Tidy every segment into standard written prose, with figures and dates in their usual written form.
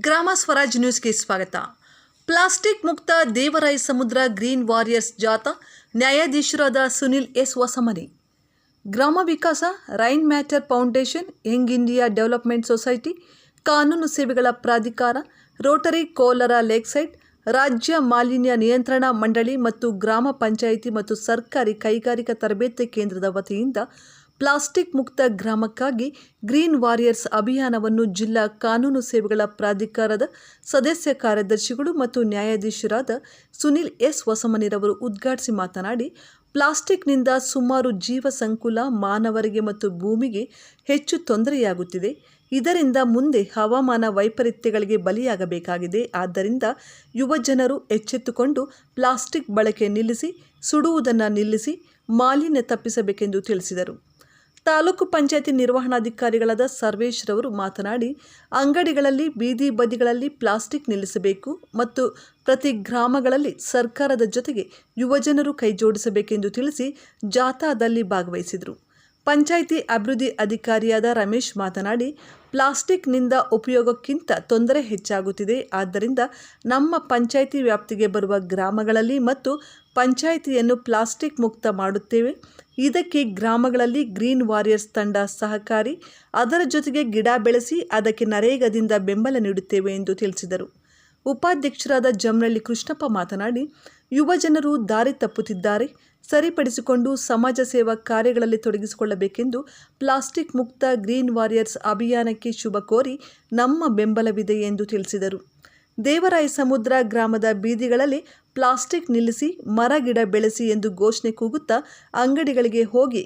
ಗ್ರಾಮ ಸ್ವರಾಜ್ ನ್ಯೂಸ್ಗೆ ಸ್ವಾಗತ. ಪ್ಲಾಸ್ಟಿಕ್ ಮುಕ್ತ ದೇವರಾಯ ಸಮುದ್ರ ಗ್ರೀನ್ ವಾರಿಯರ್ಸ್ ಜಾಥಾ ನ್ಯಾಯಾಧೀಶರಾದ ಸುನಿಲ್ ಎಸ್ ಹೊಸಮನಿ. ಗ್ರಾಮ ವಿಕಾಸ, rain matter foundation, Young India development society, ಕಾನೂನು ಸೇವೆಗಳ ಪ್ರಾಧಿಕಾರ, ರೋಟರಿ ಕೋಲಾರ ಲೇಕ್ಸೈಡ್, ರಾಜ್ಯ ಮಾಲಿನ್ಯ ನಿಯಂತ್ರಣ ಮಂಡಳಿ ಮತ್ತು ಗ್ರಾಮ ಪಂಚಾಯಿತಿ ಮತ್ತು ಸರ್ಕಾರಿ ಕೈಗಾರಿಕಾ ತರಬೇತಿ ಕೇಂದ್ರದ ವತಿಯಿಂದ ಪ್ಲಾಸ್ಟಿಕ್ ಮುಕ್ತ ಗ್ರಾಮಕ್ಕಾಗಿ ಗ್ರೀನ್ ವಾರಿಯರ್ಸ್ ಅಭಿಯಾನವನ್ನು ಜಿಲ್ಲಾ ಕಾನೂನು ಸೇವೆಗಳ ಪ್ರಾಧಿಕಾರದ ಸದಸ್ಯ ಕಾರ್ಯದರ್ಶಿಗಳು ಮತ್ತು ನ್ಯಾಯಾಧೀಶರಾದ ಸುನಿಲ್ ಎಸ್ ಹೊಸಮನಿರವರು ಉದ್ಘಾಟಿಸಿ ಮಾತನಾಡಿ, ಪ್ಲಾಸ್ಟಿಕ್ನಿಂದ ಸುಮಾರು ಜೀವ ಸಂಕುಲ, ಮಾನವರಿಗೆ ಮತ್ತು ಭೂಮಿಗೆ ಹೆಚ್ಚು ತೊಂದರೆಯಾಗುತ್ತಿದೆ. ಇದರಿಂದ ಮುಂದೆ ಹವಾಮಾನ ವೈಪರೀತ್ಯಗಳಿಗೆ ಬಲಿಯಾಗಬೇಕಾಗಿದೆ. ಆದ್ದರಿಂದ ಯುವ ಜನರು ಎಚ್ಚೆತ್ತುಕೊಂಡು ಪ್ಲಾಸ್ಟಿಕ್ ಬಳಕೆ ನಿಲ್ಲಿಸಿ, ಸುಡುವುದನ್ನು ನಿಲ್ಲಿಸಿ ಮಾಲಿನ್ಯ ತಪ್ಪಿಸಬೇಕೆಂದು ತಿಳಿಸಿದರು. ತಾಲೂಕು ಪಂಚಾಯತಿ ನಿರ್ವಹಣಾಧಿಕಾರಿಗಳಾದ ಸರ್ವೇಶ್ ರವರು ಮಾತನಾಡಿ, ಅಂಗಡಿಗಳಲ್ಲಿ, ಬೀದಿ ಬದಿಗಳಲ್ಲಿ ಪ್ಲಾಸ್ಟಿಕ್ ನಿಲ್ಲಿಸಬೇಕು ಮತ್ತು ಪ್ರತಿ ಗ್ರಾಮಗಳಲ್ಲಿ ಸರ್ಕಾರದ ಜೊತೆಗೆ ಯುವಜನರು ಕೈಜೋಡಿಸಬೇಕೆಂದು ತಿಳಿಸಿ ಜಾಥಾದಲ್ಲಿ ಭಾಗವಹಿಸಿದರು. ಪಂಚಾಯಿತಿ ಅಭಿವೃದ್ಧಿ ಅಧಿಕಾರಿಯಾದ ರಮೇಶ್ ಮಾತನಾಡಿ, ಪ್ಲಾಸ್ಟಿಕ್ನಿಂದ ಉಪಯೋಗಕ್ಕಿಂತ ತೊಂದರೆ ಹೆಚ್ಚಾಗುತ್ತಿದೆ. ಆದ್ದರಿಂದ ನಮ್ಮ ಪಂಚಾಯಿತಿ ವ್ಯಾಪ್ತಿಗೆ ಬರುವ ಗ್ರಾಮಗಳಲ್ಲಿ ಮತ್ತು ಪಂಚಾಯಿತಿಯನ್ನು ಪ್ಲಾಸ್ಟಿಕ್ ಮುಕ್ತ ಮಾಡುತ್ತೇವೆ. ಇದಕ್ಕೆ ಗ್ರಾಮಗಳಲ್ಲಿ ಗ್ರೀನ್ ವಾರಿಯರ್ಸ್ ತಂಡ ಸಹಕಾರಿ. ಅದರ ಜೊತೆಗೆ ಗಿಡ ಬೆಳೆಸಿ ಅದಕ್ಕೆ ನರೇಗಾದಿಂದ ಬೆಂಬಲ ನೀಡುತ್ತೇವೆ ಎಂದು ತಿಳಿಸಿದರು. ಉಪಾಧ್ಯಕ್ಷರಾದ ಜಮನಳ್ಳಿ ಕೃಷ್ಣಪ್ಪ ಮಾತನಾಡಿ, ಯುವ ಜನರು ದಾರಿ ತಪ್ಪುತ್ತಿದ್ದಾರೆ, ಸರಿಪಡಿಸಿಕೊಂಡು ಸಮಾಜ ಸೇವಾ ಕಾರ್ಯಗಳಲ್ಲಿ ತೊಡಗಿಸಿಕೊಳ್ಳಬೇಕೆಂದು ಪ್ಲಾಸ್ಟಿಕ್ ಮುಕ್ತ ಗ್ರೀನ್ ವಾರಿಯರ್ಸ್ ಅಭಿಯಾನಕ್ಕೆ ಶುಭ ಕೋರಿ ನಮ್ಮ ಬೆಂಬಲವಿದೆ ಎಂದು ತಿಳಿಸಿದರು. ದೇವರಾಯ ಸಮುದ್ರ ಗ್ರಾಮದ ಬೀದಿಗಳಲ್ಲಿ ಪ್ಲಾಸ್ಟಿಕ್ ನಿಲ್ಲಿಸಿ, ಮರ ಗಿಡ ಬೆಳೆಸಿ ಎಂದು ಘೋಷಣೆ ಕೂಗುತ್ತಾ ಅಂಗಡಿಗಳಿಗೆ ಹೋಗಿ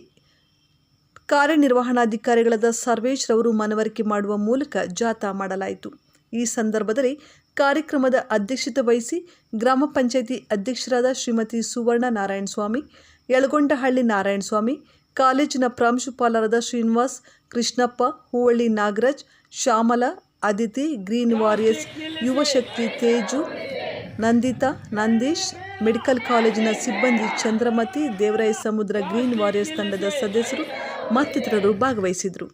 ಕಾರ್ಯನಿರ್ವಹಣಾಧಿಕಾರಿಗಳಾದ ಸರ್ವೇಶ್ ರವರು ಮನವರಿಕೆ ಮಾಡುವ ಮೂಲಕ ಜಾಥಾ ಮಾಡಲಾಯಿತು. ಈ ಸಂದರ್ಭದಲ್ಲಿ ಕಾರ್ಯಕ್ರಮದ ಅಧ್ಯಕ್ಷತೆ ವಹಿಸಿ ಗ್ರಾಮ ಪಂಚಾಯಿತಿ ಅಧ್ಯಕ್ಷರಾದ ಶ್ರೀಮತಿ ಸುವರ್ಣ ನಾರಾಯಣಸ್ವಾಮಿ, ಯಳಗೊಂಡಹಳ್ಳಿ ನಾರಾಯಣಸ್ವಾಮಿ, ಕಾಲೇಜಿನ ಪ್ರಾಂಶುಪಾಲರಾದ Srinivas, Krishnappa, Hoovalli Nagaraj, Shyamala, Aditi, green warriors Yuvashakti Teju, Nandita, Nandish, medical ಕಾಲೇಜಿನ ಸಿಬ್ಬಂದಿ ಚಂದ್ರಮತಿ, ದೇವರಾಯ ಸಮುದ್ರ ಗ್ರೀನ್ ವಾರಿಯರ್ಸ್ ತಂಡದ ಸದಸ್ಯರು ಮತ್ತಿತರರು ಭಾಗವಹಿಸಿದರು.